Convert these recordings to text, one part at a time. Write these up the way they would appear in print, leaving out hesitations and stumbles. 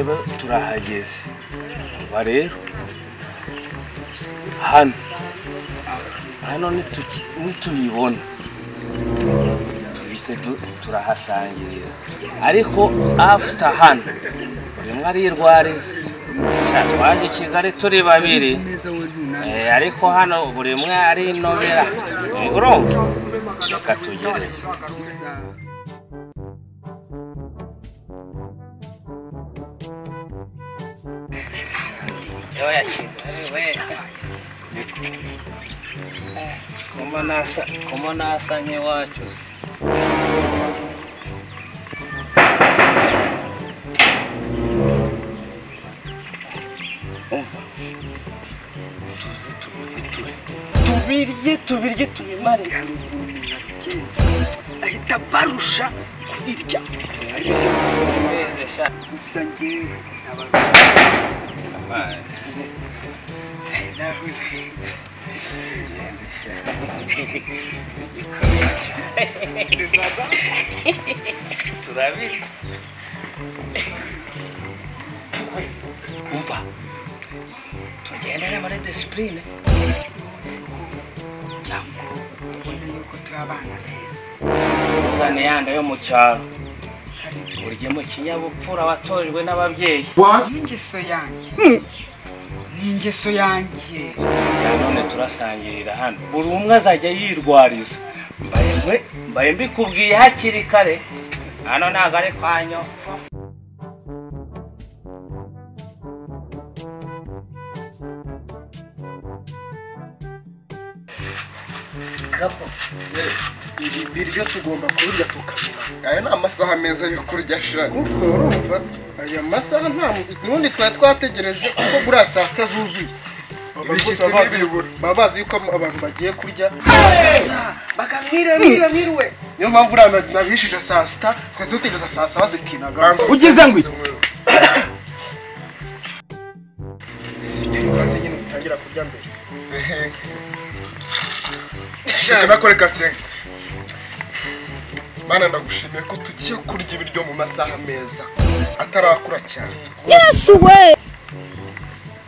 reba turahageze umva rero hano nitubibona tuhite turahasangirira ariko after hano rimwe arirwariza twaje Kigali turi babiri ariko hano buri umwe ari inobera urumva reka tugere oya Como nasa n'iwacu umva tubirye tubimare ahita barusha kubirya gusa njyewe nahuze turabita umva tugendere muri discipline cyangwa ubone yuko turabana neza uzane yanda yo mu cyaro urye mu kinyabupfura watojwe n'ababyeyi n'ingeso yanjye none turasangirira hano buri umwe azajya yirwariza mbaye mbikubwiye hakiri kare hano ntabwo ari kwa nyoko gapo biryo tugomba kurya tukamira aya ni amasaha meza yo kurya shira kuko urumva aya masaha nta nundi twategereje kuko buri saa sita zuzuye babazi yuko abantu bagiye kurya bakamwiriwe niyo mpamvu urana nabishije saa sita dutegereza saa saba zikinaga ugize ngwi basi nyine utangira kurya mbere shaka nakore katsenga mana ndagushimiye ko tugiye kurya ibiryo mu masaha meza atarakura cyane Yes we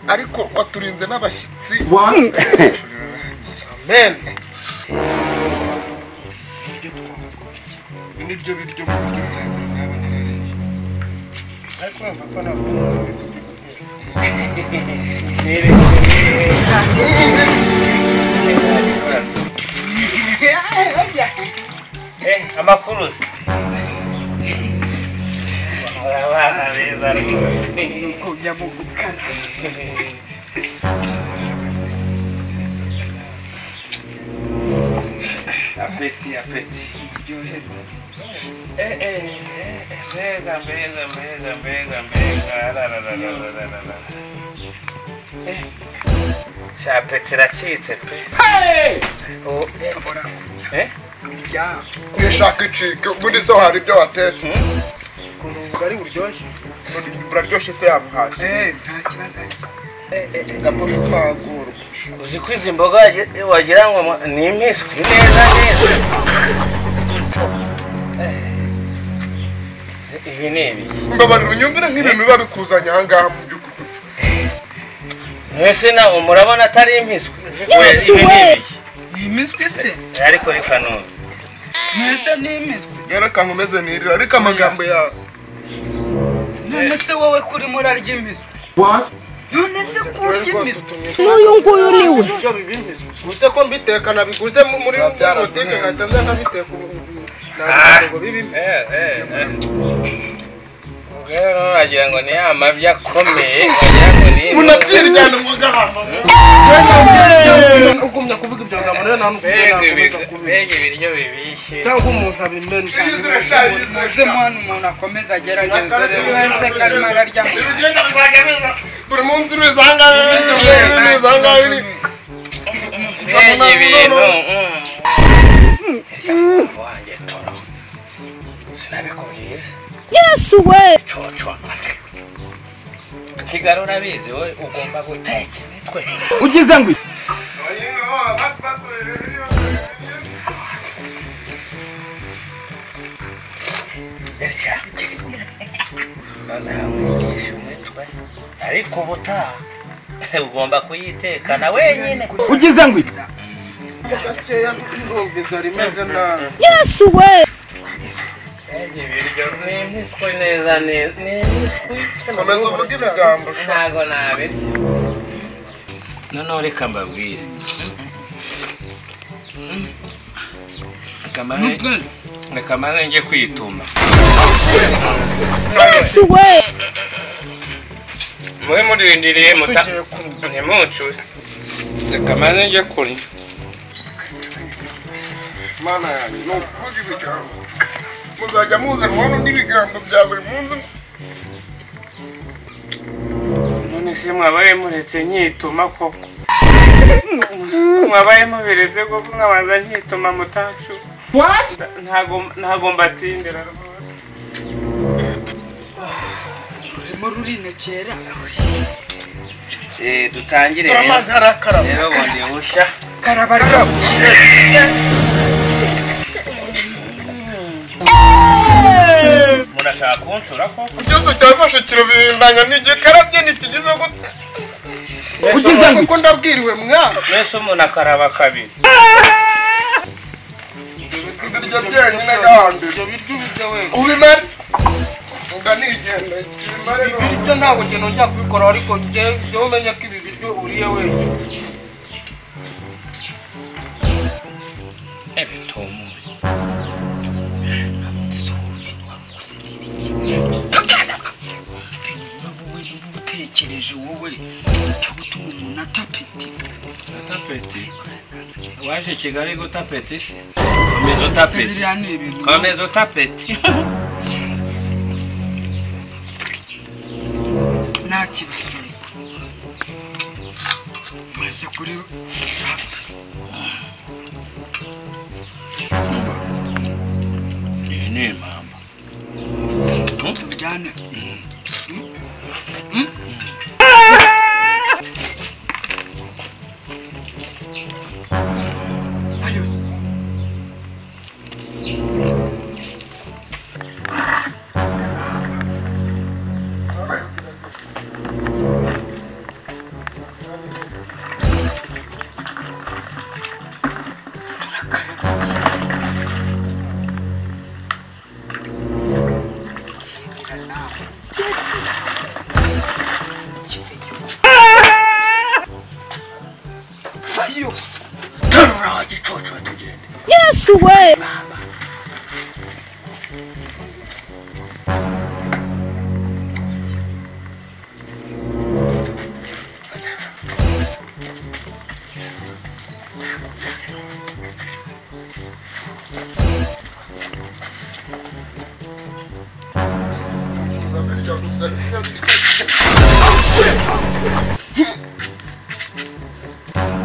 ariko waturinze n'abashyitsi amen nibyo biryo mu buryo butandukanye n'abana ariko papa na amakurusi abana beza kujya mu gukana apeti apeti iracitse pe nishaka icike ubundi zo hari ibyo watetse ukuntu bugari buryoshye buraryoshye se yamuhashye nta kibazo gaposho twagura uzi ko izi mboga wagira ngo ni impiswi neza ibi ni ibiki mbabarira unyumvire nk'ibintu biba bikuzanye aha ngaha mu by'ukuri mwese nawe murabona atari impiswi ibi ni ibiki ni imiswi se ariko reka none mwese ni imiswi yereka nkomeze nirira ariko amagambo yawe none se wowe kuri murarya imiswi none se kurya imiswi n'uyu nguyu ni we gusa ko mbiteka nabiguze muri botike nkahita nza nkabiteka ntabwo bibimo rero wagira ngo ni amabya akomeye wagira ngo ni munabyiryana umugahama ugumya kuvuga ibyo ngamo rero nta mbega ibiryo bibishye cyangwa umuntu abimenye muze mwana umuntu akomeza agerageza rero wese karimo ararya buri munsi bizangaye mbega ibintu wanjye toro sinabikubwiye Yes we coco Kigali urabizi wowe ugomba guteka imitwe ugize ngwi bazamwigisha umutwe ariko ubutaha ugomba kuyitekana wenyine ugize ngo iki gakeya ndumva inzara imeze nabi Yesu we ibiryo n'impiswi neza n'impiswi komeza uvuge ibigambo ntago nabirya noneho reka mbabwire reka maze njye kwituma Yesu we muhe murindiriye ntimucure reka maze njye kurya mana yanjye ni ukuvuga ibigambo muzajya muzanwa n'undi bigambo bya buri munsi none se mwabaye muretse nyituma koko mwabaye mubiretse koko nkabanza nyituma mutacu ntago mbatindira rwose urimo rurinekera dutangire amazi harakaraba rero bundi busha karabarwa murashaka kunsura koko igihugu cyafashe kirabindanya n'igikarabye ntikigize gute ugize ngo kuko ndabwiriwe mwana mwese umuntu akaraba kabiri ibiryo byenyine gahambira ibyo biryo ubirya wese ubimare nga nigenda ibiryo ntabwo njye nongera kubikora ariko jya umenya ko ibi biryo uriye wenyine ebitumuye wowe n'ubutekereje wowe cyo gutuma umuntu atapeti tapeti waje Kigali gutapeti se komeza utapeti biriya ni ibintu komeza utapeti nta kibazo mwese kuri iyi ni impamba tujyane ayose fayose terura gicoco tugende Yesu we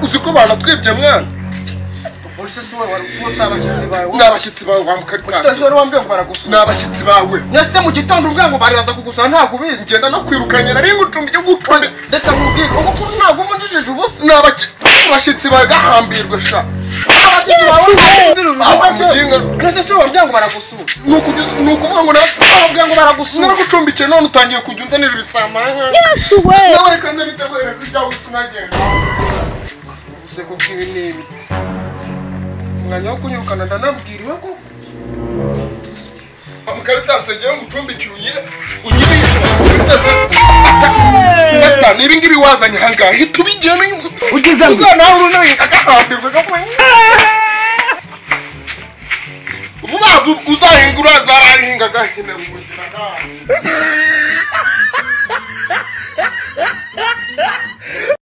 uzi ko banatwibye mwana polisi si wowe abashyitsi bawe ni abashyitsi bawe wamukari wambwiye ngo baragusura ni abashyitsi bawe mwese mu gitondo umbwiye ngo baraza kugusura ntabwo ubizi ngenda no kwirukanye nari ngutumye gutumye ndetse nkubwire ubu kuri ntabwo umujijije ubusa ni abashyitsi bawe gahambirwe sha mwese si wowe wambwiye ngo baragusura ni ukuvuga ngo wambwiye ngo baragusura naragucumbikiye none utangiye kujya unzanira ibisamanya Yesu we nawe reka nze biteguhereza ibyawe tunagenda uze kubw'ibi ni ibi umwanya wo kunyirukana ndanabwiriwe ko mukaritasi agiye ngo ucumbikire unyirishe mukaritasi niba ngibi wazanye ahangaha hita ubigena ugize ngo uzanawe urunahinga agahambirwe vuba uzahinga uraza arahinga agahina mu mugira